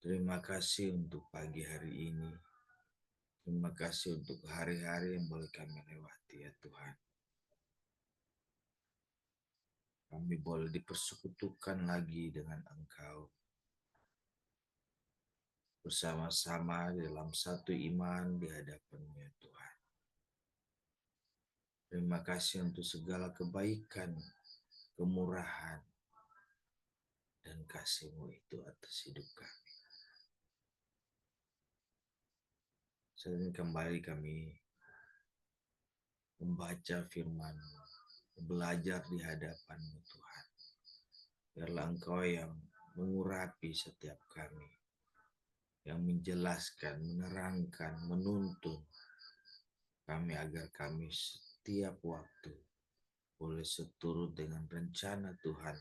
Terima kasih untuk pagi hari ini. Terima kasih untuk hari-hari yang boleh kami lewati ya Tuhan. Kami boleh dipersekutukan lagi dengan Engkau. Bersama-sama dalam satu iman di hadapan-Mu ya Tuhan. Terima kasih untuk segala kebaikan, kemurahan, dan kasih-Mu itu atas hidup kami. Saat ini kembali kami membaca firman-Mu, belajar di hadapan-Mu Tuhan. Biarlah Engkau yang mengurapi setiap kami, yang menjelaskan, menerangkan, menuntun kami agar kami setiap waktu boleh seturut dengan rencana Tuhan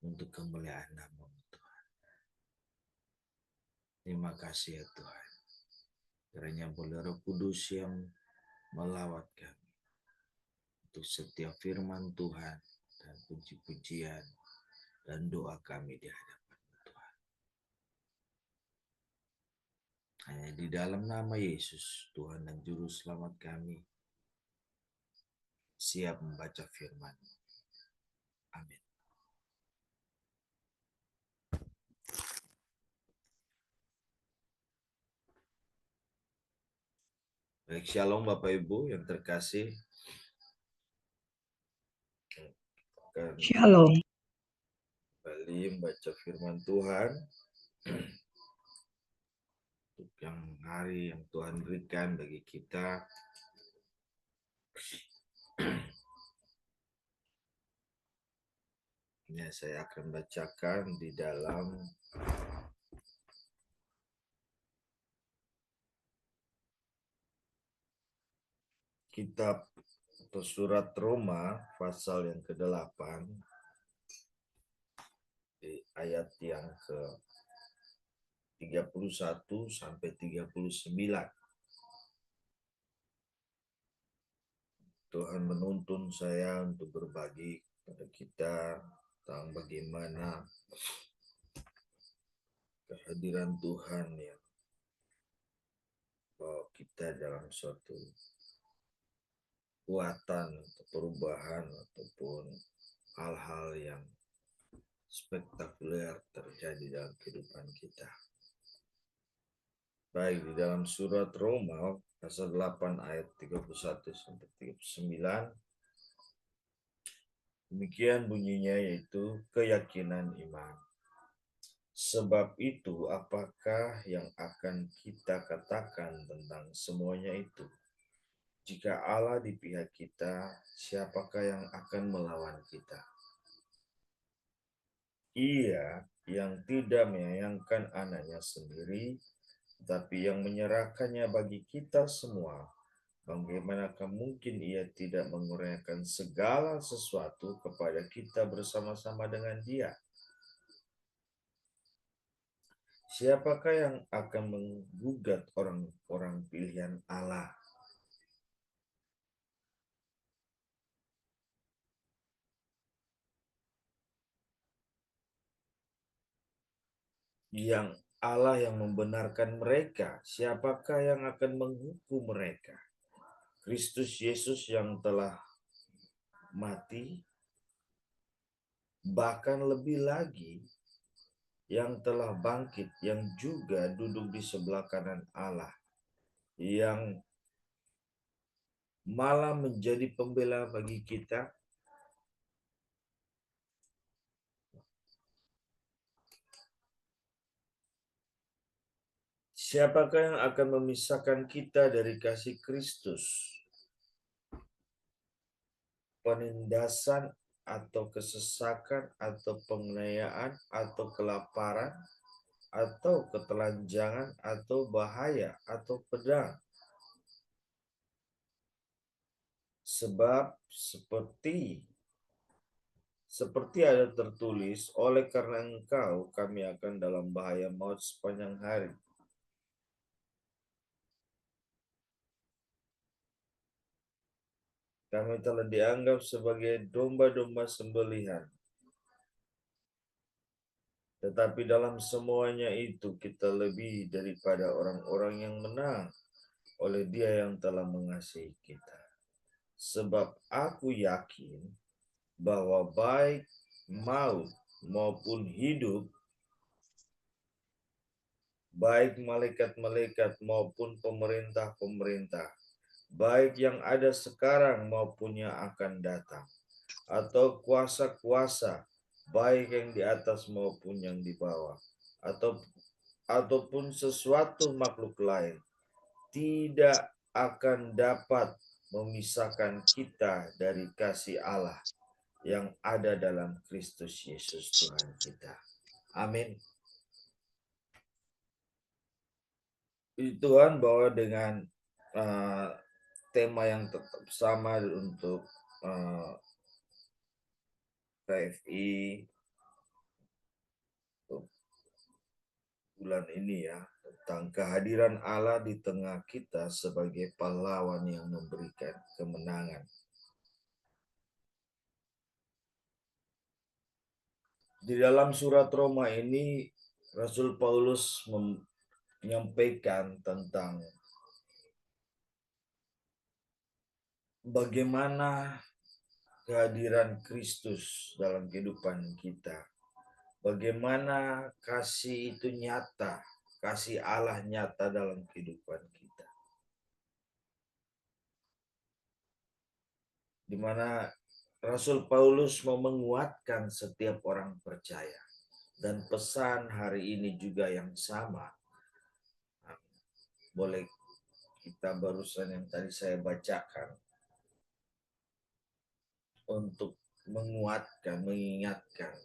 untuk kemuliaan nama-Mu Tuhan. Terima kasih ya Tuhan. Kiranya boleh Roh Kudus yang melawat kami untuk setiap firman Tuhan dan puji-pujian dan doa kami di hadapan-Mu Tuhan. Hanya di dalam nama Yesus, Tuhan dan Juru Selamat kami, siap membaca firman. Amin. Baik, shalom Bapak Ibu yang terkasih. Akan Shalom. kembali membaca firman Tuhan untuk yang hari yang Tuhan berikan bagi kita. Ya, saya akan bacakan di dalam kitab atau surat Roma pasal yang ke-8 di ayat yang ke-31 sampai 39. Tuhan menuntun saya untuk berbagi kepada kita tentang bagaimana kehadiran Tuhan yang bawa kita dalam suatu kekuatan atau perubahan ataupun hal-hal yang spektakuler terjadi dalam kehidupan kita. Baik, di dalam surat Roma pasal 8 ayat 31 sampai 39, demikian bunyinya, yaitu keyakinan iman. Sebab itu, apakah yang akan kita katakan tentang semuanya itu? Jika Allah di pihak kita, siapakah yang akan melawan kita? Ia yang tidak menyayangkan anaknya sendiri, tapi yang menyerahkannya bagi kita semua, bagaimanakah mungkin ia tidak menguraikan segala sesuatu kepada kita bersama-sama dengan Dia? Siapakah yang akan menggugat orang-orang pilihan Allah? Yang Allah yang membenarkan mereka, siapakah yang akan menghukum mereka? Kristus Yesus yang telah mati, bahkan lebih lagi yang telah bangkit, yang juga duduk di sebelah kanan Allah, yang malah menjadi pembela bagi kita. Siapakah yang akan memisahkan kita dari kasih Kristus? Penindasan atau kesesakan atau penganiayaan atau kelaparan atau ketelanjangan atau bahaya atau pedang. Sebab seperti ada tertulis, oleh karena engkau kami akan dalam bahaya maut sepanjang hari. Kami telah dianggap sebagai domba-domba sembelihan. Tetapi dalam semuanya itu kita lebih daripada orang-orang yang menang oleh Dia yang telah mengasihi kita. Sebab aku yakin bahwa baik maut maupun hidup, baik malaikat-malaikat maupun pemerintah-pemerintah, baik yang ada sekarang maupun yang akan datang, atau kuasa-kuasa, baik yang di atas maupun yang di bawah, atau ataupun sesuatu makhluk lain, tidak akan dapat memisahkan kita dari kasih Allah yang ada dalam Kristus Yesus Tuhan kita. Amin. Tuhan bahwa dengan uh, tema yang tetap sama untuk KFI bulan ini ya, tentang kehadiran Allah di tengah kita sebagai pahlawan yang memberikan kemenangan. Di dalam surat Roma ini Rasul Paulus menyampaikan tentang bagaimana kehadiran Kristus dalam kehidupan kita. Bagaimana kasih itu nyata, kasih Allah nyata dalam kehidupan kita. Di mana Rasul Paulus mau menguatkan setiap orang percaya. Dan pesan hari ini juga yang sama. Boleh kita barusan yang tadi saya bacakan. Untuk menguatkan, mengingatkan.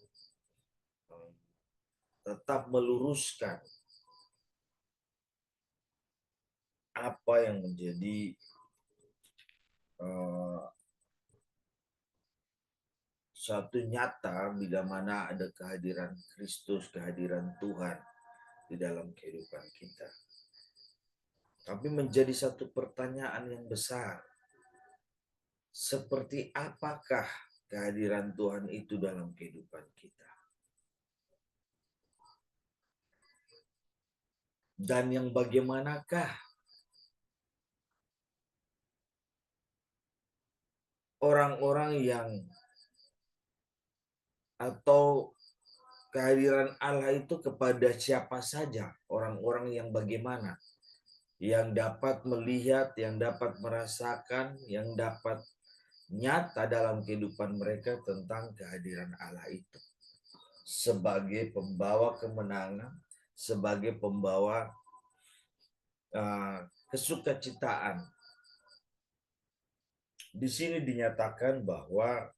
Tetap meluruskan apa yang menjadi suatu nyata bila mana ada kehadiran Kristus, kehadiran Tuhan di dalam kehidupan kita. Tapi menjadi satu pertanyaan yang besar. Seperti apakah kehadiran Tuhan itu dalam kehidupan kita? Dan yang bagaimanakah orang-orang yang atau kehadiran Allah itu kepada siapa saja, orang-orang yang bagaimana, yang dapat melihat, yang dapat merasakan, yang dapat nyata dalam kehidupan mereka tentang kehadiran Allah itu sebagai pembawa kemenangan, sebagai pembawa kesukacitaan. Di sini dinyatakan bahwa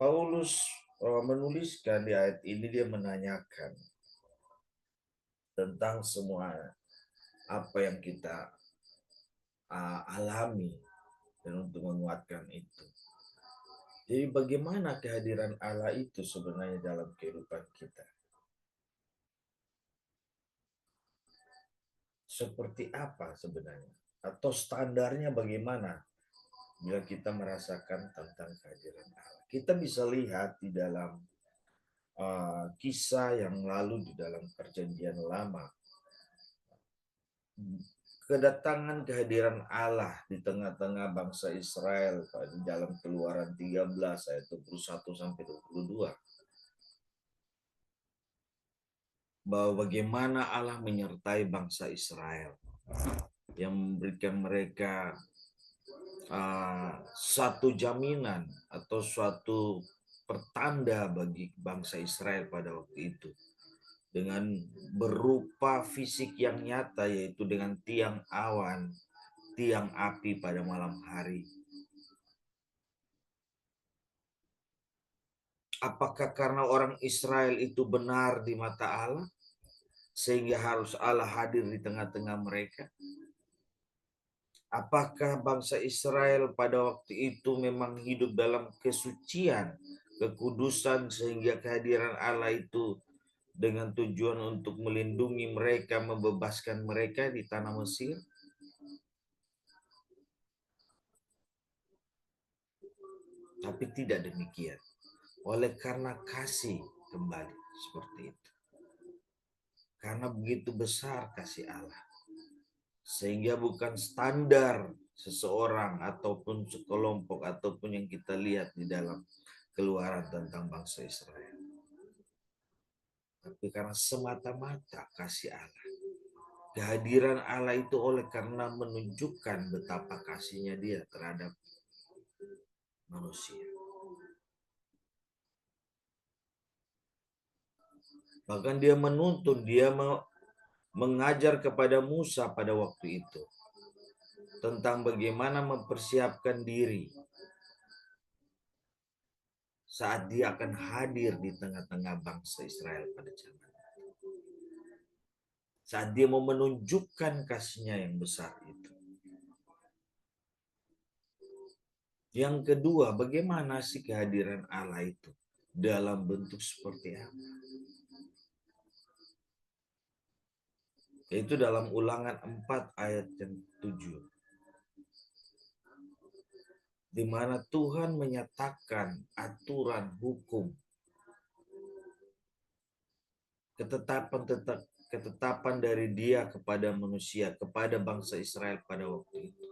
Paulus menuliskan di ayat ini, dia menanyakan tentang semua apa yang kita alami dan untuk menguatkan itu. Jadi bagaimana kehadiran Allah itu sebenarnya dalam kehidupan kita? Seperti apa sebenarnya? Atau standarnya bagaimana bila kita merasakan tentang kehadiran Allah? Kita bisa lihat di dalam kisah yang lalu di dalam Perjanjian Lama, kedatangan kehadiran Allah di tengah-tengah bangsa Israel di dalam Keluaran 13 ayat 21 sampai 22, bahwa bagaimana Allah menyertai bangsa Israel yang memberikan mereka satu jaminan atau suatu pertanda bagi bangsa Israel pada waktu itu dengan berupa fisik yang nyata, yaitu dengan tiang awan, tiang api pada malam hari. Apakah karena orang Israel itu benar di mata Allah sehingga harus Allah hadir di tengah-tengah mereka? Apakah bangsa Israel pada waktu itu memang hidup dalam kesucian, kekudusan sehingga kehadiran Allah itu dengan tujuan untuk melindungi mereka, membebaskan mereka di tanah Mesir? Tapi tidak demikian. Oleh karena kasih kembali seperti itu. Karena begitu besar kasih Allah. Sehingga bukan standar seseorang ataupun sekelompok ataupun yang kita lihat di dalam Keluaran tentang bangsa Israel. Tapi karena semata-mata kasih Allah. Kehadiran Allah itu oleh karena menunjukkan betapa kasihnya Dia terhadap manusia. Bahkan Dia menuntun, Dia mengajar kepada Musa pada waktu itu tentang bagaimana mempersiapkan diri saat Dia akan hadir di tengah-tengah bangsa Israel pada zaman itu. Saat Dia mau menunjukkan kasih-Nya yang besar itu. Yang kedua, bagaimana sih kehadiran Allah itu? Dalam bentuk seperti apa? Yaitu dalam Ulangan 4 ayat yang 7. Di mana Tuhan menyatakan aturan hukum, ketetapan dari Dia kepada manusia, kepada bangsa Israel pada waktu itu.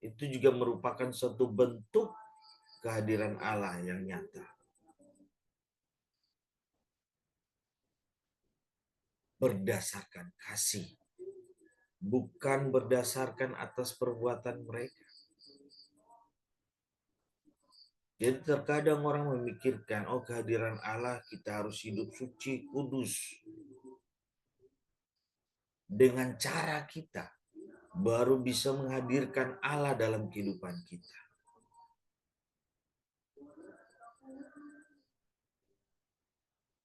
Itu juga merupakan suatu bentuk kehadiran Allah yang nyata. Berdasarkan kasih. Bukan berdasarkan atas perbuatan mereka. Jadi terkadang orang memikirkan, oh kehadiran Allah kita harus hidup suci, kudus. Dengan cara kita baru bisa menghadirkan Allah dalam kehidupan kita.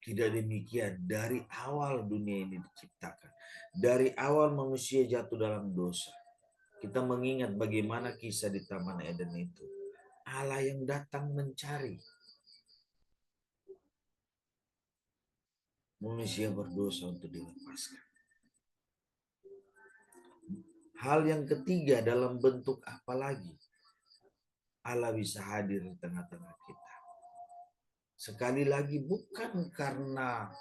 Tidak demikian. Dari awal dunia ini diciptakan. Dari awal manusia jatuh dalam dosa. Kita mengingat bagaimana kisah di Taman Eden itu. Allah yang datang mencari manusia berdosa untuk dilepaskan. Hal yang ketiga, dalam bentuk apa lagi Allah bisa hadir di tengah-tengah kita? Sekali lagi, bukan karena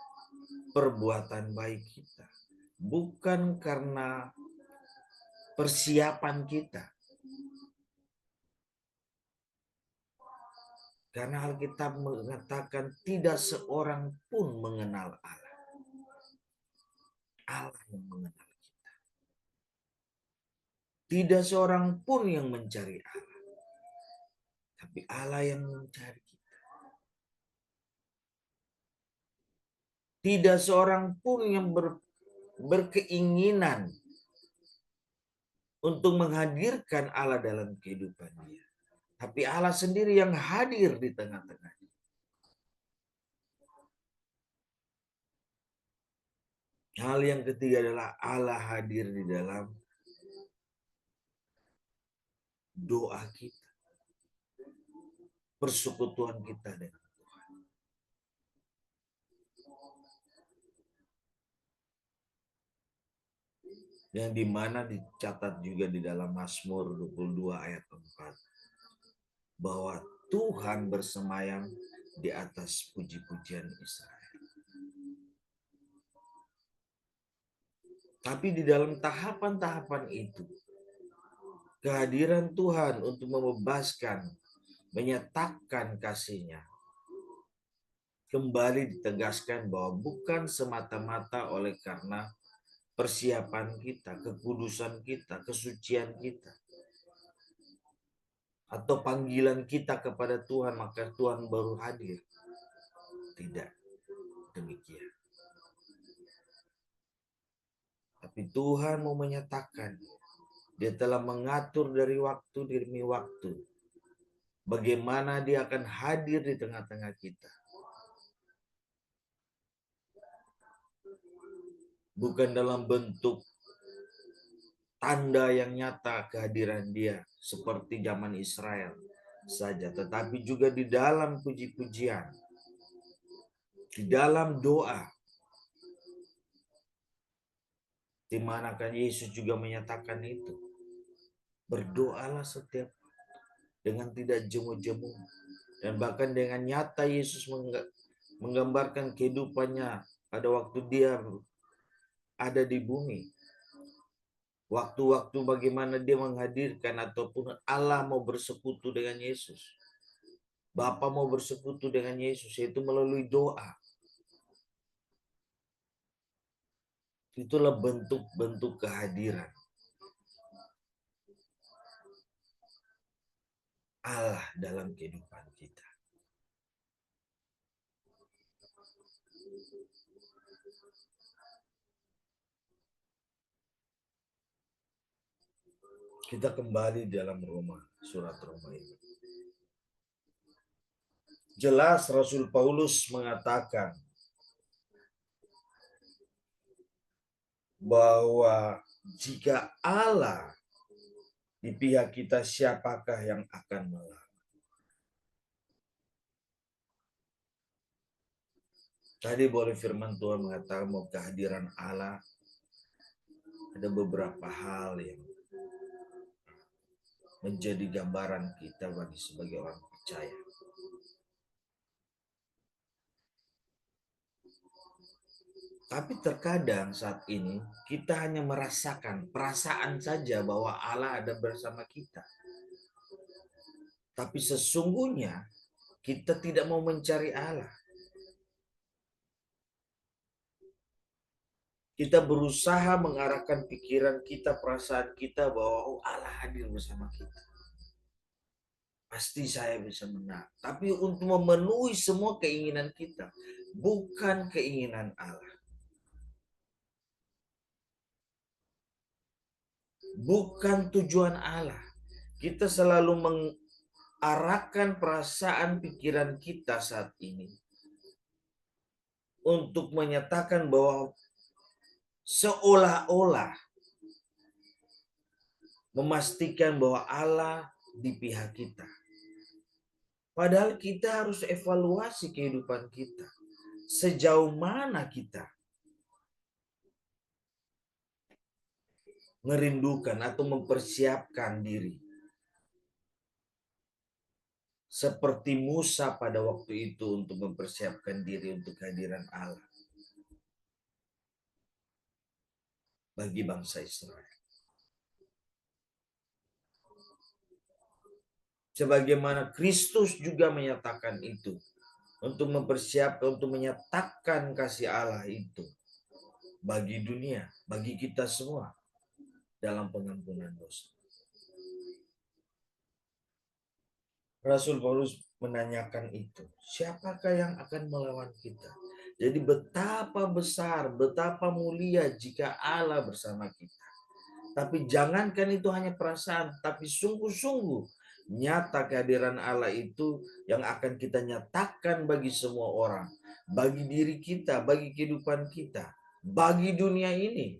perbuatan baik kita, bukan karena persiapan kita. Karena Alkitab mengatakan tidak seorang pun mengenal Allah. Allah yang mengenal kita. Tidak seorang pun yang mencari Allah. Tapi Allah yang mencari kita. Tidak seorang pun yang berkeinginan untuk menghadirkan Allah dalam kehidupan dia. Tapi Allah sendiri yang hadir di tengah-tengahnya. Hal yang ketiga adalah Allah hadir di dalam doa kita. Persekutuan kita dengan Tuhan. Yang dimana dicatat juga di dalam Mazmur 22 ayat 4. Bahwa Tuhan bersemayam di atas puji-pujian Israel. Tapi di dalam tahapan-tahapan itu, kehadiran Tuhan untuk membebaskan, menyatakan kasih-Nya, kembali ditegaskan bahwa bukan semata-mata oleh karena persiapan kita, kekudusan kita, kesucian kita, atau panggilan kita kepada Tuhan, maka Tuhan baru hadir. Tidak demikian. Tapi Tuhan mau menyatakan, Dia telah mengatur dari waktu demi waktu, bagaimana Dia akan hadir di tengah-tengah kita. Bukan dalam bentuk tanda yang nyata kehadiran Dia seperti zaman Israel saja, tetapi juga di dalam puji-pujian, di dalam doa, di mana kan Yesus juga menyatakan itu. Berdoalah setiap. dengan tidak jemu-jemu. Dan bahkan dengan nyata Yesus menggambarkan kehidupannya pada waktu dia ada di bumi. Waktu-waktu bagaimana dia menghadirkan ataupun Allah mau bersekutu dengan Yesus. Bapa mau bersekutu dengan Yesus, yaitu melalui doa. Itulah bentuk-bentuk kehadiran Allah dalam kehidupan kita. Kita kembali dalam surat Roma ini. Jelas Rasul Paulus mengatakan bahwa jika Allah di pihak kita, siapakah yang akan melawan? Tadi boleh firman Tuhan mengatakan bahwa kehadiran Allah, ada beberapa hal yang menjadi gambaran kita bagi sebagai orang percaya. Tapi terkadang saat ini kita hanya merasakan perasaan saja bahwa Allah ada bersama kita. Tapi sesungguhnya kita tidak mau mencari Allah. Kita berusaha mengarahkan pikiran kita, perasaan kita bahwa oh, Allah hadir bersama kita. Pasti saya bisa menang. Tapi untuk memenuhi semua keinginan kita, bukan keinginan Allah. Bukan tujuan Allah. Kita selalu mengarahkan perasaan pikiran kita saat ini untuk menyatakan bahwa seolah-olah memastikan bahwa Allah di pihak kita. Padahal kita harus evaluasi kehidupan kita. Sejauh mana kita merindukan atau mempersiapkan diri. Seperti Musa pada waktu itu untuk mempersiapkan diri untuk kehadiran Allah bagi bangsa Israel. Sebagaimana Kristus juga menyatakan itu untuk mempersiapkan, untuk menyatakan kasih Allah itu bagi dunia, bagi kita semua dalam pengampunan dosa. Rasul Paulus menanyakan itu, siapakah yang akan melawan kita? Jadi betapa besar, betapa mulia jika Allah bersama kita. Tapi jangankan itu hanya perasaan, tapi sungguh-sungguh nyata kehadiran Allah itu yang akan kita nyatakan bagi semua orang, bagi diri kita, bagi kehidupan kita, bagi dunia ini.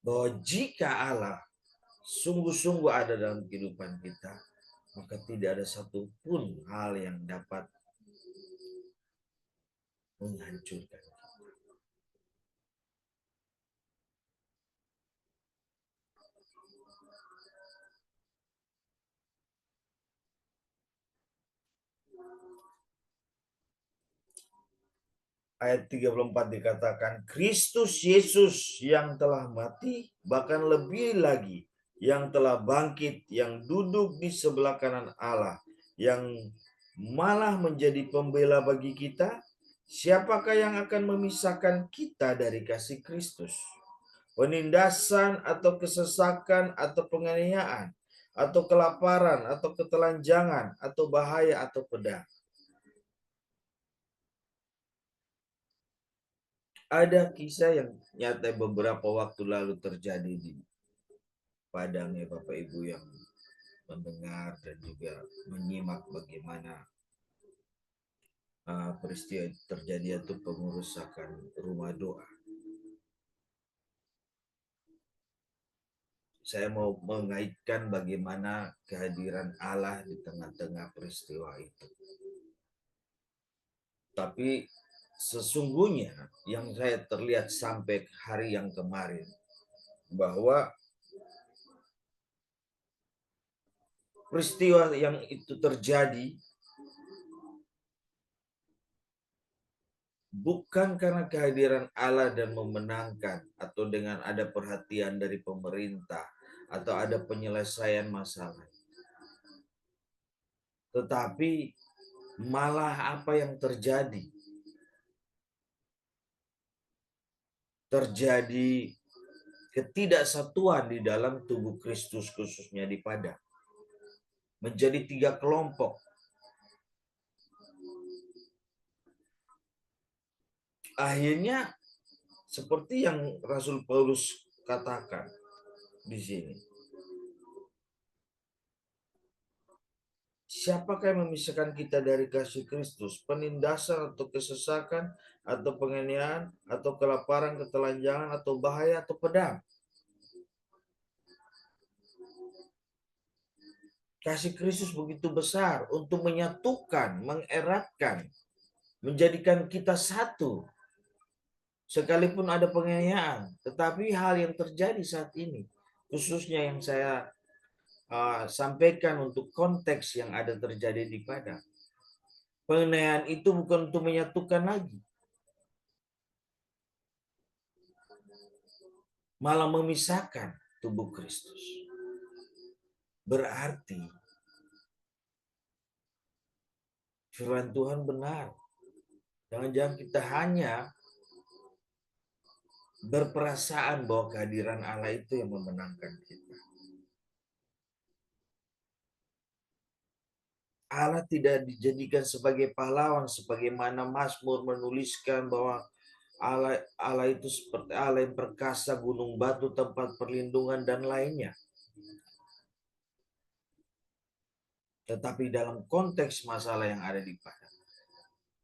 Bahwa jika Allah sungguh-sungguh ada dalam kehidupan kita, maka tidak ada satupun hal yang dapat menghancurkan. Ayat 34 dikatakan, Kristus Yesus yang telah mati, bahkan lebih lagi yang telah bangkit, yang duduk di sebelah kanan Allah, yang malah menjadi pembela bagi kita, siapakah yang akan memisahkan kita dari kasih Kristus? Penindasan atau kesesakan atau penganiayaan, atau kelaparan atau ketelanjangan, atau bahaya atau pedang. Ada kisah yang nyata beberapa waktu lalu terjadi di Padang ya Bapak Ibu yang mendengar dan juga menyimak bagaimana peristiwa terjadi itu pengerusakan rumah doa. Saya mau mengaitkan bagaimana kehadiran Allah di tengah-tengah peristiwa itu. Tapi sesungguhnya yang saya terlihat sampai hari yang kemarin bahwa peristiwa yang itu terjadi bukan karena kehadiran Allah dan memenangkan atau dengan ada perhatian dari pemerintah atau ada penyelesaian masalah. Tetapi malah apa yang terjadi? Terjadi ketidaksatuan di dalam tubuh Kristus khususnya di Padang. Menjadi 3 kelompok. Akhirnya seperti yang Rasul Paulus katakan di sini. Siapakah yang memisahkan kita dari kasih Kristus? Penindasan atau kesesakan atau penganiayaan atau kelaparan, ketelanjangan atau bahaya atau pedang? Kasih Kristus begitu besar untuk menyatukan, mengeratkan, menjadikan kita satu. Sekalipun ada penganiayaan, tetapi hal yang terjadi saat ini, khususnya yang saya sampaikan untuk konteks yang ada terjadi di Padang. Penganiayaan itu bukan untuk menyatukan lagi, malah memisahkan tubuh Kristus. Berarti firman Tuhan benar. Jangan-jangan kita hanya berperasaan bahwa kehadiran Allah itu yang memenangkan kita. Allah tidak dijadikan sebagai pahlawan sebagaimana Mazmur menuliskan bahwa Allah itu seperti Allah yang perkasa, gunung batu, tempat perlindungan dan lainnya. Tetapi dalam konteks masalah yang ada di Padang,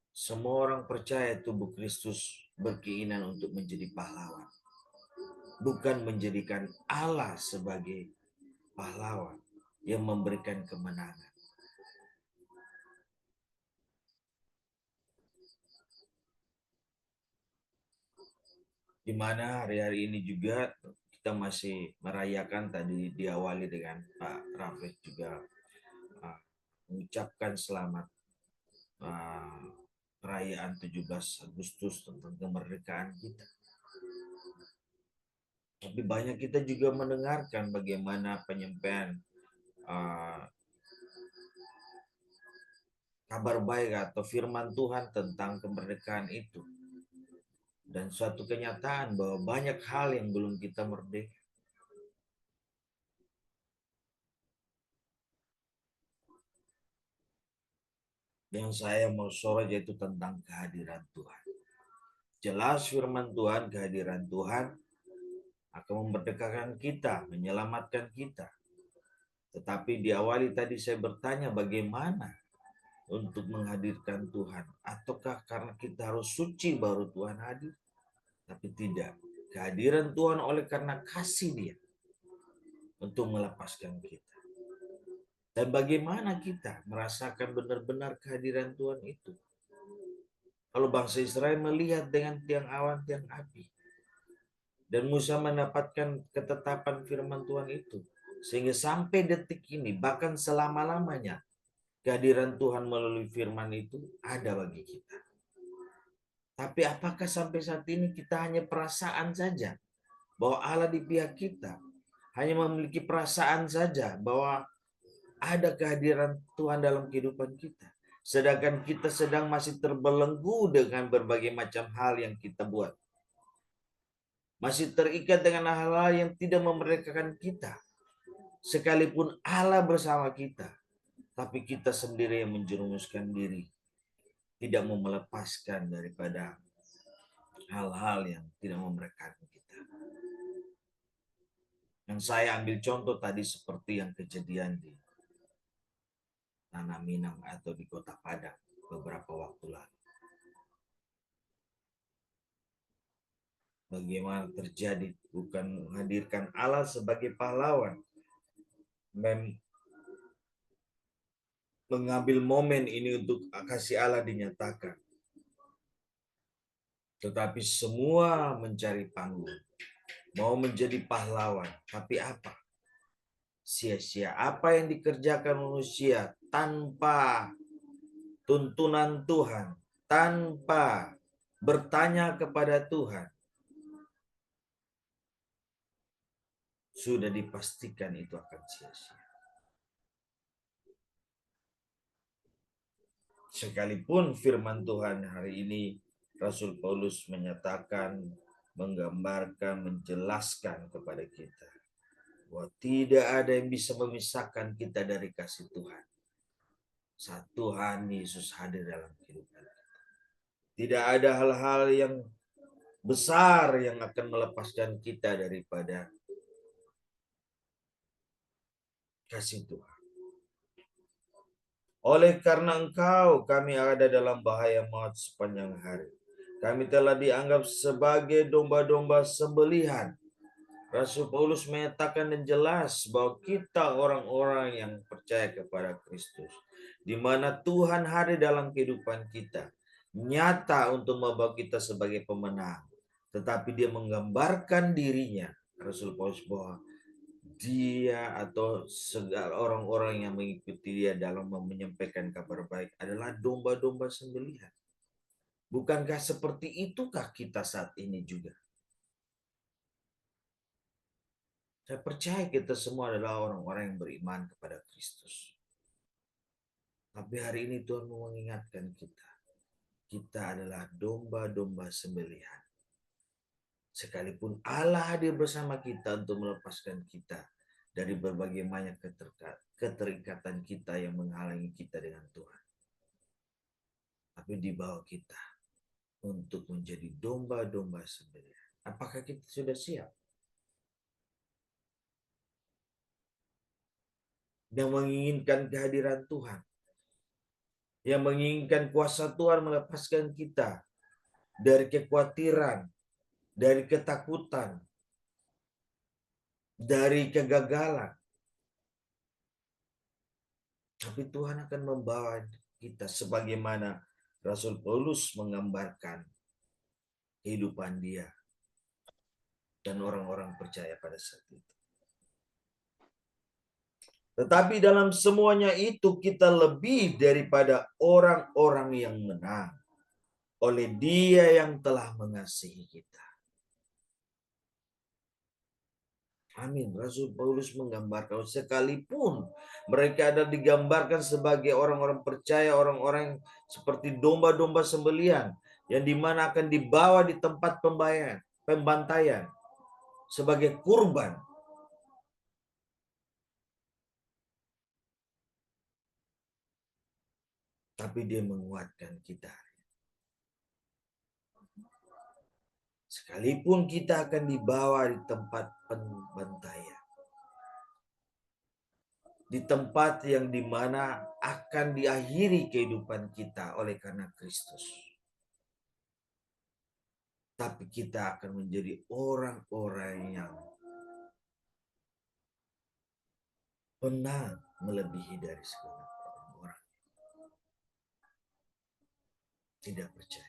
semua orang percaya tubuh Kristus berkeinginan untuk menjadi pahlawan. Bukan menjadikan Allah sebagai pahlawan yang memberikan kemenangan. Di mana hari-hari ini juga kita masih merayakan, tadi diawali dengan Pak Rafiq juga mengucapkan selamat perayaan 17 Agustus tentang kemerdekaan kita. Tapi banyak kita juga mendengarkan bagaimana penyampaian kabar baik atau firman Tuhan tentang kemerdekaan itu. Dan suatu kenyataan bahwa banyak hal yang belum kita merdeka. Yang saya mau sorot yaitu tentang kehadiran Tuhan. Jelas firman Tuhan, kehadiran Tuhan akan memerdekakan kita, menyelamatkan kita. Tetapi diawali tadi saya bertanya bagaimana untuk menghadirkan Tuhan. Ataukah karena kita harus suci baru Tuhan hadir? Tapi tidak. Kehadiran Tuhan oleh karena kasih Dia untuk melepaskan kita. Dan bagaimana kita merasakan benar-benar kehadiran Tuhan itu? Kalau bangsa Israel melihat dengan tiang awan, tiang api. Dan Musa mendapatkan ketetapan firman Tuhan itu. Sehingga sampai detik ini, bahkan selama-lamanya, kehadiran Tuhan melalui firman itu ada bagi kita. Tapi apakah sampai saat ini kita hanya perasaan saja bahwa Allah di pihak kita? Hanya memiliki perasaan saja bahwa ada kehadiran Tuhan dalam kehidupan kita. Sedangkan kita sedang masih terbelenggu dengan berbagai macam hal yang kita buat. Masih terikat dengan hal-hal yang tidak memerdekakan kita. Sekalipun Allah bersama kita, tapi kita sendiri yang menjerumuskan diri. Tidak mau melepaskan daripada hal-hal yang tidak memerdekakan kita. Yang saya ambil contoh tadi seperti yang kejadian di Tanah Minang atau di Kota Padang beberapa waktu lalu. Bagaimana terjadi, bukan menghadirkan Allah sebagai pahlawan, mengambil momen ini untuk kasih Allah dinyatakan. Tetapi semua mencari panggung, mau menjadi pahlawan. Tapi apa? sia-sia. Apa yang dikerjakan manusia tanpa tuntunan Tuhan, tanpa bertanya kepada Tuhan, sudah dipastikan itu akan sia-sia. Sekalipun firman Tuhan hari ini Rasul Paulus menyatakan, menggambarkan, menjelaskan kepada kita bahwa tidak ada yang bisa memisahkan kita dari kasih Tuhan saat Tuhan Yesus hadir dalam kehidupan kita. Tidak ada hal-hal yang besar yang akan melepaskan kita daripada kasih Tuhan. Oleh karena Engkau, kami ada dalam bahaya maut sepanjang hari. Kami telah dianggap sebagai domba-domba sembelihan. Rasul Paulus menyatakan dan jelas bahwa kita orang-orang yang percaya kepada Kristus, di mana Tuhan hadir dalam kehidupan kita, nyata untuk membawa kita sebagai pemenang. Tetapi dia menggambarkan dirinya, Rasul Paulus, bahwa dia atau segala orang-orang yang mengikuti dia dalam menyampaikan kabar baik adalah domba-domba sembelihan. Bukankah seperti itukah kita saat ini juga? Saya percaya kita semua adalah orang-orang yang beriman kepada Kristus. Tapi hari ini Tuhan mau mengingatkan kita. Kita adalah domba-domba sembelihan. Sekalipun Allah hadir bersama kita untuk melepaskan kita dari berbagai banyak keterikatan kita yang menghalangi kita dengan Tuhan. Tapi di bawah kita untuk menjadi domba-domba sembelihan. Apakah kita sudah siap? Yang menginginkan kehadiran Tuhan, yang menginginkan kuasa Tuhan melepaskan kita dari kekhawatiran, dari ketakutan, dari kegagalan. Tapi Tuhan akan membawa kita sebagaimana Rasul Paulus menggambarkan kehidupan dia dan orang-orang percaya pada saat itu. Tetapi dalam semuanya itu kita lebih daripada orang-orang yang menang oleh Dia yang telah mengasihi kita. Amin. Rasul Paulus menggambarkan sekalipun mereka ada digambarkan sebagai orang-orang percaya, orang-orang seperti domba-domba sembelihan yang dimana akan dibawa di tempat pembantaian sebagai kurban. Tapi dia menguatkan kita. Sekalipun kita akan dibawa di tempat pembantaian, di tempat yang dimana akan diakhiri kehidupan kita oleh karena Kristus. Tapi kita akan menjadi orang-orang yang menang melebihi dari segala orang. Tidak percaya.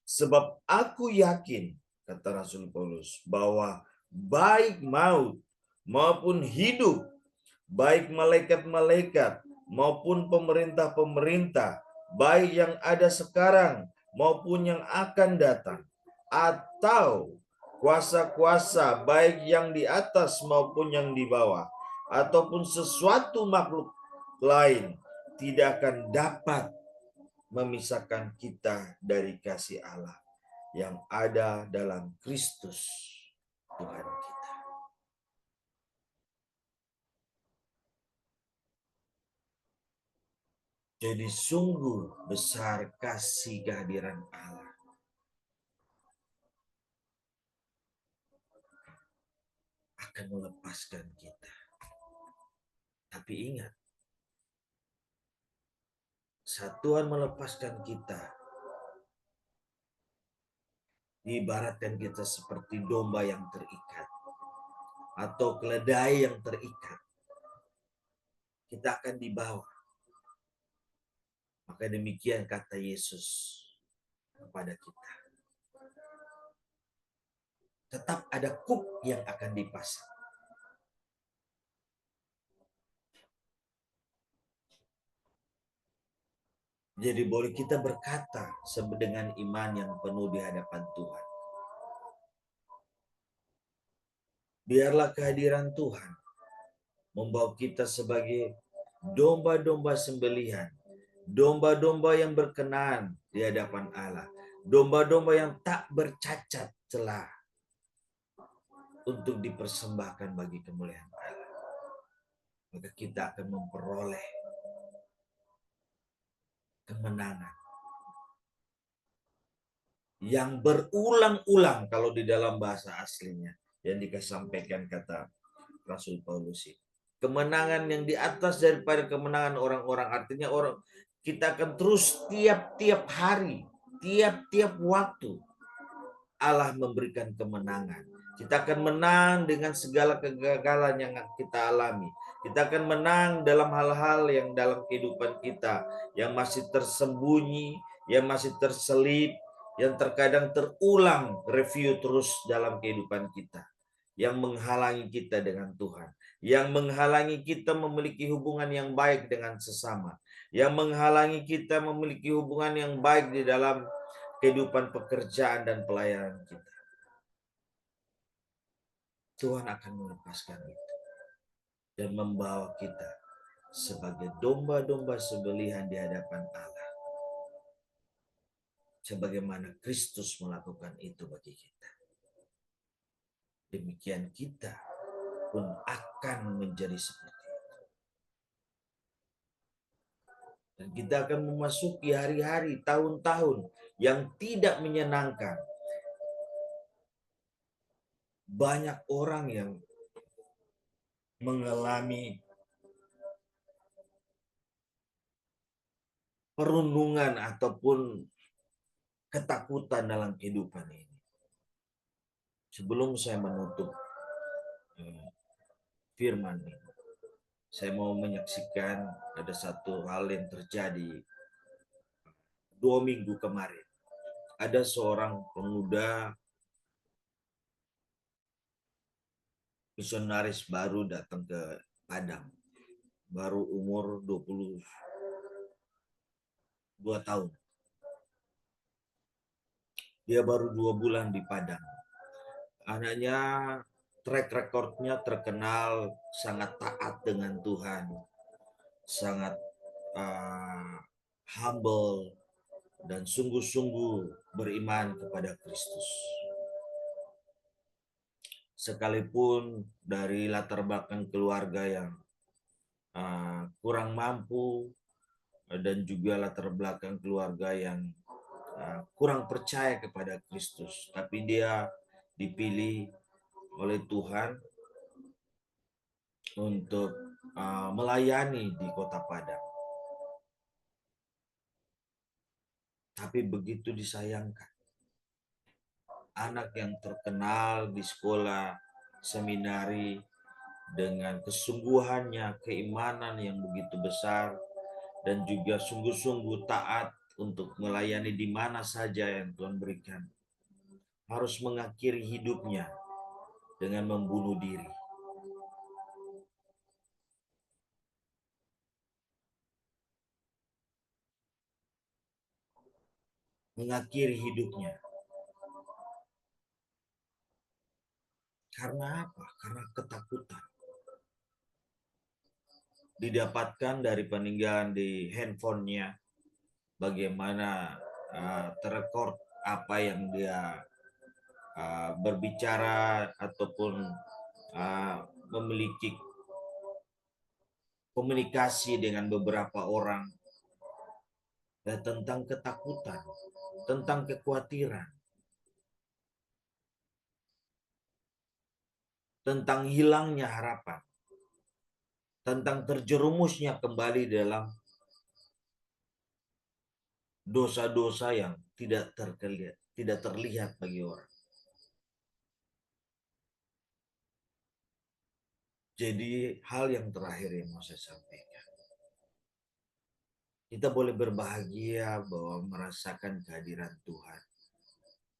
Sebab aku yakin, kata Rasul Paulus, bahwa baik maut maupun hidup, baik malaikat-malaikat maupun pemerintah-pemerintah, baik yang ada sekarang maupun yang akan datang, atau kuasa-kuasa baik yang di atas maupun yang di bawah, ataupun sesuatu makhluk lain, tidak akan dapat memisahkan kita dari kasih Allah yang ada dalam Kristus Tuhan kita. Jadi sungguh besar kasih kehadiran Allah. Akan melepaskan kita. Tapi ingat, saat Tuhan melepaskan kita, diibaratkan kita seperti domba yang terikat atau keledai yang terikat. Kita akan dibawa. Maka demikian kata Yesus kepada kita. Tetap ada kuk yang akan dipasang. Jadi boleh kita berkata dengan iman yang penuh di hadapan Tuhan. Biarlah kehadiran Tuhan membawa kita sebagai domba-domba sembelihan, domba-domba yang berkenan di hadapan Allah, domba-domba yang tak bercacat celah untuk dipersembahkan bagi kemuliaan Allah. Maka kita akan memperoleh kemenangan yang berulang-ulang kalau di dalam bahasa aslinya yang disampaikan kata Rasul Paulus ini. Kemenangan yang di atas daripada kemenangan orang-orang, artinya orang kita akan terus tiap-tiap hari, tiap-tiap waktu Allah memberikan kemenangan. Kita akan menang dengan segala kegagalan yang kita alami. Kita akan menang dalam hal-hal yang dalam kehidupan kita yang masih tersembunyi, yang masih terselip, yang terkadang terulang review terus dalam kehidupan kita, yang menghalangi kita dengan Tuhan, yang menghalangi kita memiliki hubungan yang baik dengan sesama, yang menghalangi kita memiliki hubungan yang baik di dalam kehidupan pekerjaan dan pelayanan kita. Tuhan akan melepaskan itu dan membawa kita sebagai domba-domba sembelihan di hadapan Allah. Sebagaimana Kristus melakukan itu bagi kita. Demikian kita pun akan menjadi seperti itu. Dan kita akan memasuki hari-hari, tahun-tahun yang tidak menyenangkan. Banyak orang yang mengalami perundungan ataupun ketakutan dalam kehidupan ini. Sebelum saya menutup firman ini, saya mau menyaksikan ada satu hal yang terjadi 2 minggu kemarin. Ada seorang pemuda misionaris baru datang ke Padang. Baru umur 22 tahun. Dia baru 2 bulan di Padang. Anaknya track recordnya terkenal sangat taat dengan Tuhan. Sangat humble dan sungguh-sungguh beriman kepada Kristus. Sekalipun dari latar belakang keluarga yang kurang mampu dan juga latar belakang keluarga yang kurang percaya kepada Kristus, tapi dia dipilih oleh Tuhan untuk melayani di Kota Padang. Tapi begitu disayangkan, anak yang terkenal di sekolah seminari dengan kesungguhannya, keimanan yang begitu besar, dan juga sungguh-sungguh taat untuk melayani di mana saja yang Tuhan berikan, harus mengakhiri hidupnya dengan membunuh diri. Mengakhiri hidupnya. Karena apa? Karena ketakutan. Didapatkan dari peninggalan di handphonenya, bagaimana terekord apa yang dia berbicara ataupun memiliki komunikasi dengan beberapa orang, dan tentang ketakutan, tentang kekhawatiran, tentang hilangnya harapan, tentang terjerumusnya kembali dalam dosa-dosa yang tidak terlihat bagi orang. Jadi hal yang terakhir yang mau saya sampaikan, kita boleh berbahagia bahwa merasakan kehadiran Tuhan.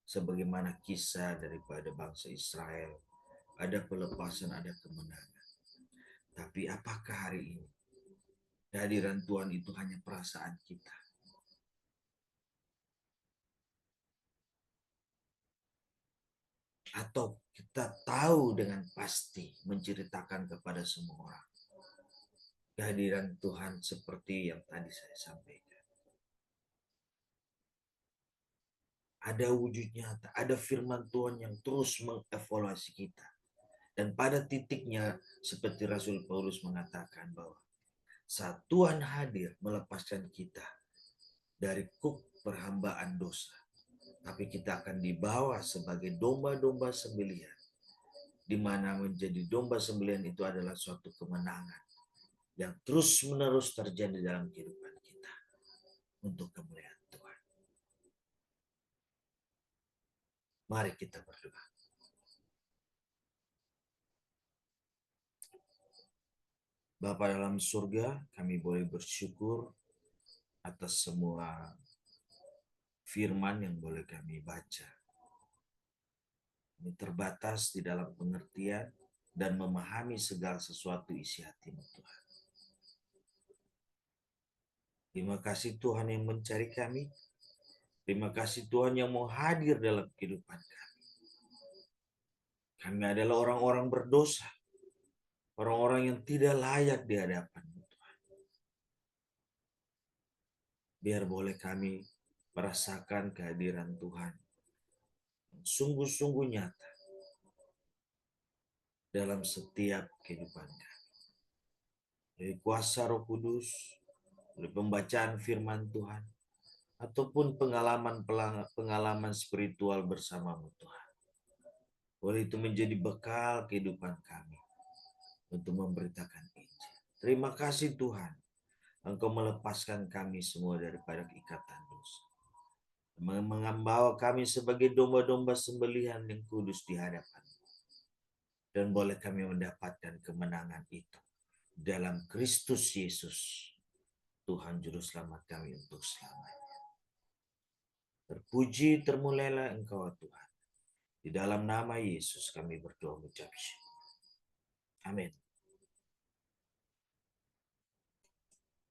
sebagaimana kisah daripada bangsa Israel. Ada pelepasan, ada kemenangan. Tapi apakah hari ini kehadiran Tuhan itu hanya perasaan kita? Atau kita tahu dengan pasti menceritakan kepada semua orang kehadiran Tuhan seperti yang tadi saya sampaikan. Ada wujud nyata, ada firman Tuhan yang terus mengevaluasi kita. Dan pada titiknya seperti Rasul Paulus mengatakan bahwa saat Tuhan hadir melepaskan kita dari kuk perhambaan dosa, tapi kita akan dibawa sebagai domba-domba sembelihan, di mana menjadi domba sembelihan itu adalah suatu kemenangan yang terus-menerus terjadi dalam kehidupan kita untuk kemuliaan Tuhan. Mari kita berdoa. Bapa dalam surga, kami boleh bersyukur atas semua firman yang boleh kami baca. Kami terbatas di dalam pengertian dan memahami segala sesuatu isi hati-Mu Tuhan. Terima kasih Tuhan yang mencari kami. Terima kasih Tuhan yang mau hadir dalam kehidupan kami. Kami adalah orang-orang berdosa. Orang-orang yang tidak layak di hadapan-Mu Tuhan. Biar boleh kami merasakan kehadiran Tuhan sungguh-sungguh nyata dalam setiap kehidupan kami. Dari kuasa Roh Kudus, dari pembacaan firman Tuhan, ataupun pengalaman spiritual bersama-Mu Tuhan. Boleh itu menjadi bekal kehidupan kami untuk memberitakan Injil. Terima kasih Tuhan, Engkau melepaskan kami semua daripada ikatan dosa. Membawa kami sebagai domba-domba sembelihan yang kudus di hadapan. Dan boleh kami mendapatkan kemenangan itu dalam Kristus Yesus, Tuhan Juru Selamat kami untuk selamanya. Terpuji, termulialah Engkau Tuhan. Di dalam nama Yesus kami berdoa mengucap syukur. Amin.